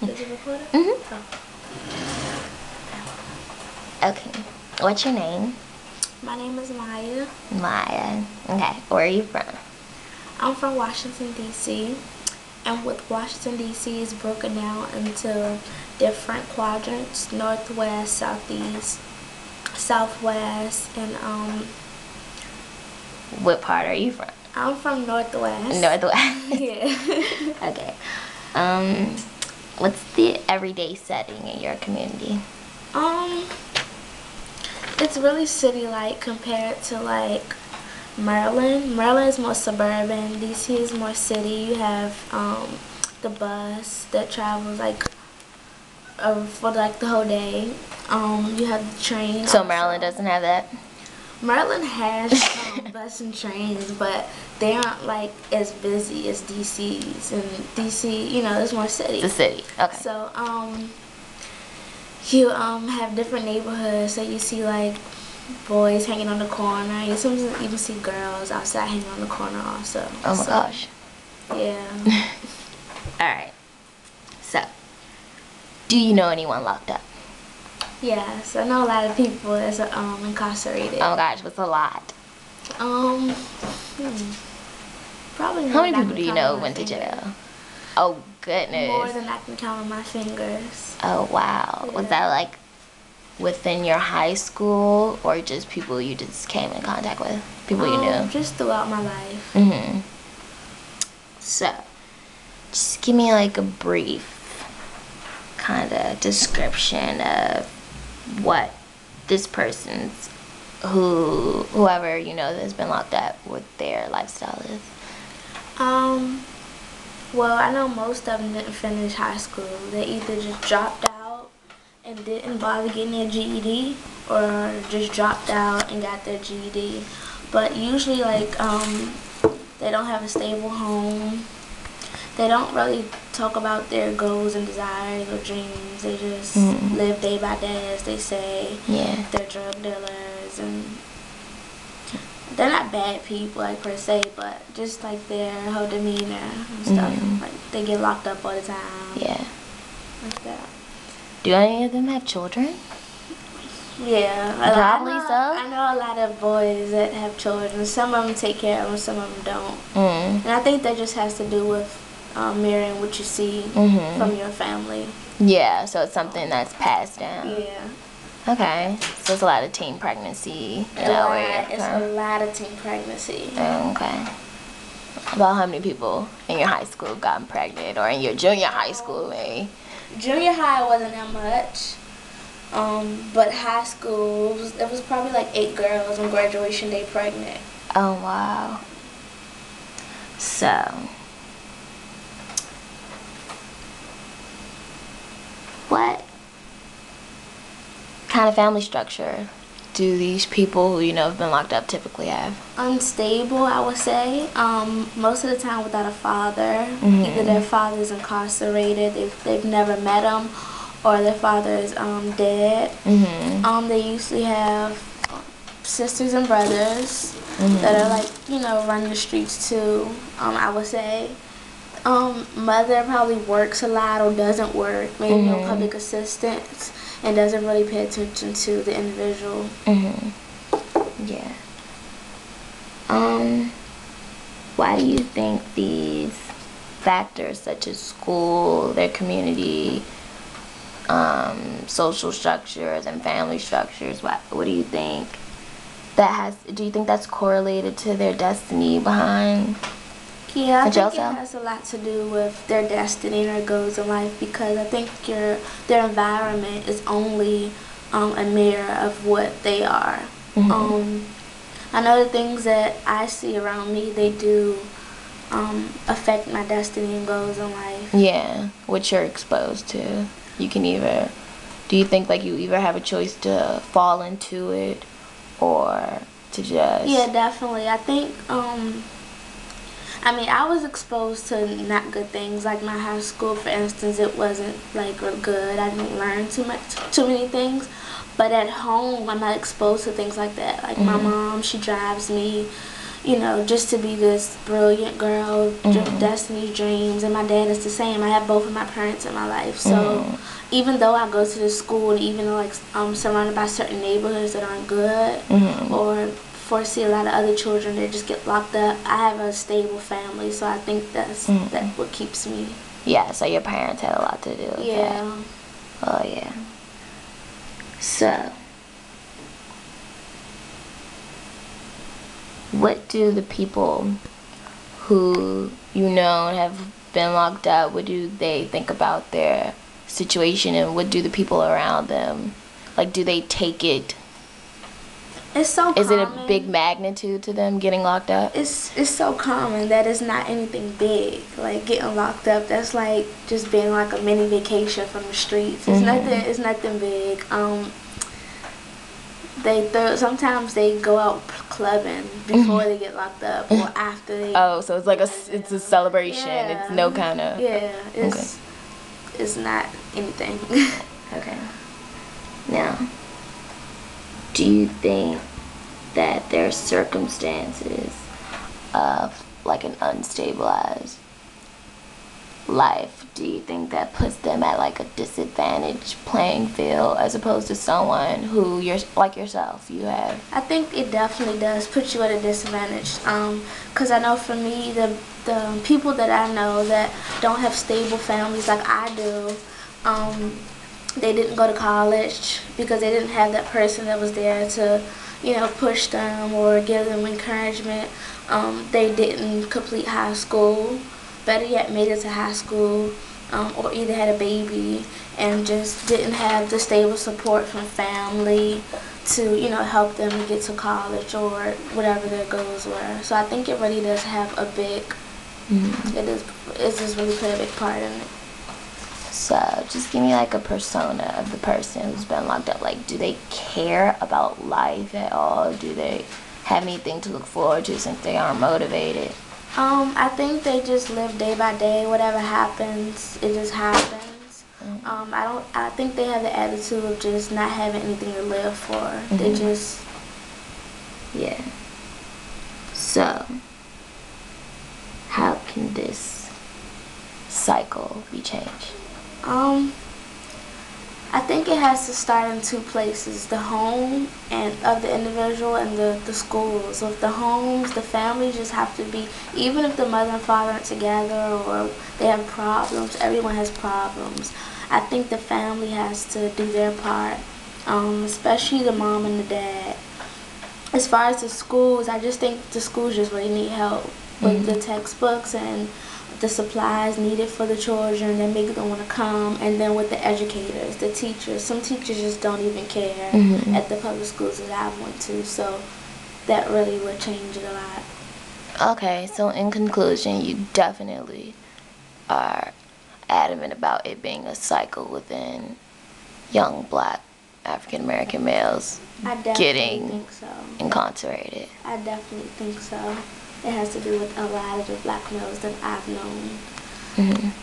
Is it recording? Mm-hmm. Oh. Okay. What's your name? My name is Maya. Maya. Okay. Where are you from? I'm from Washington, D.C. And with Washington, D.C. is broken down into different quadrants: northwest, southeast, southwest, and What part are you from? I'm from northwest. Northwest. Yeah. Okay. What's the everyday setting in your community? It's really city-like compared to like Maryland. Maryland is more suburban. DC is more city. You have the bus that travels like for like the whole day. You have the train. So also. Maryland doesn't have that? Maryland has bus and trains, but they aren't like as busy as DC's. And DC, you know, is more city. It's a city. Okay. So you have different neighborhoods. So you see like boys hanging on the corner. You sometimes even see girls outside hanging on the corner also. Oh my gosh. Yeah. Alright. So, do you know anyone locked up? Yes, I know a lot of people that's incarcerated. Oh my gosh, what's a lot? Probably How more many than I people can do you count know on my went to fingers. jail? Oh goodness. More than I can count on my fingers. Oh wow. Was Yeah. that like within your high school or just people you just came in contact with? People you knew? Just throughout my life. Mm-hmm. So, just give me like a brief kind of description of what this person's, whoever you know that's been locked up, what their lifestyle is. Well, I know most of them didn't finish high school. They either just dropped out and didn't bother getting their GED, or just dropped out and got their GED. But usually, like, they don't have a stable home. They don't really talk about their goals and desires or dreams. They just live day by day, as they say. Yeah. They're drug dealers, and they're not bad people, like, per se, but just, like, their whole demeanor and stuff. Like, they get locked up all the time. Yeah. Like that. Do any of them have children? Yeah. Probably so. I know a lot of boys that have children. Some of them take care of them, some of them don't. And I think that just has to do with mirroring what you see from your family. Yeah, so it's something that's passed down. Yeah. Okay, so it's a lot of teen pregnancy. It's a lot of teen pregnancy. Okay. About how many people in your high school got pregnant, or in your junior high school, maybe? Junior high wasn't that much. But high school, it was probably like 8 girls on graduation day pregnant. Oh, wow. So, what kind of family structure do these people who, you know, have been locked up typically have? Unstable, I would say. Most of the time without a father. Either their father's incarcerated, they've never met him, or their father is dead. They usually have sisters and brothers that are like, you know, run the streets too, I would say. Mother probably works a lot or doesn't work, maybe no public assistance, and doesn't really pay attention to the individual. Yeah. Why do you think these factors such as school, their community, social structures and family structures, what do you think do you think that's correlated to their destiny behind Yeah, I a jail think it cell? has a lot to do with their destiny and their goals in life, because I think their environment is only a mirror of what they are. I know the things that I see around me, they do affect my destiny and goals in life. Yeah, what you're exposed to. You can do you think like you either have a choice to fall into it or to just... Yeah, definitely. I think, I mean, I was exposed to not good things. Like my high school, for instance, it wasn't like real good. I didn't learn too many things. But at home, I'm not exposed to things like that. Like my mom, she drives me, you know, just to be this brilliant girl, just destiny's dreams. And my dad is the same. I have both of my parents in my life. So even though I go to the school, and even though like I'm surrounded by certain neighborhoods that aren't good, or foresee a lot of other children that just get locked up, I have a stable family. So I think that's what keeps me. Yeah, so your parents had a lot to do with that. Oh, yeah. So, what do the people who you know have been locked up, what do they think about their situation, and what do the people around them, like, do they take it? It's so common. Is it a big magnitude to them getting locked up? It's so common that it's not anything big. Like getting locked up, that's like just being like a mini vacation from the streets. It's nothing big. Sometimes they go out clubbing before they get locked up or after they. Oh, so it's like it's a celebration. Yeah. It's no kind of. Yeah, it's not anything. Okay. Now, do you think that there are circumstances of like an unstabilized life, do you think that puts them at like a disadvantaged playing field as opposed to someone who you're like yourself, you have? I think it definitely does put you at a disadvantage. Cause I know for me, the people that I know that don't have stable families like I do, they didn't go to college because they didn't have that person that was there to, you know, push them or give them encouragement. They didn't complete high school. Better yet, made it to high school, or either had a baby and just didn't have the stable support from family to, you know, help them get to college or whatever their goals were. So I think it really does have a big, it just really play a big part in it. So just give me like a persona of the person who's been locked up. Like, do they care about life at all? Do they have anything to look forward to since they aren't motivated? I think they just live day by day. Whatever happens, it just happens. I think they have the attitude of just not having anything to live for. They just, yeah. So, how can this cycle be changed? I think it has to start in two places, the home and of the individual and the schools. So if the homes, the families just have to be, even if the mother and father aren't together or they have problems, everyone has problems. I think the family has to do their part, especially the mom and the dad. As far as the schools, I just think the schools just really need help with the textbooks and the supplies needed for the children that make them want to come, and then with the educators, the teachers. Some teachers just don't even care at the public schools that I went to, so that really would change it a lot. Okay, so in conclusion, you definitely are adamant about it being a cycle within young black African American males getting think so. incarcerated. I definitely think so. It has to do with a lot of the black males that I've known.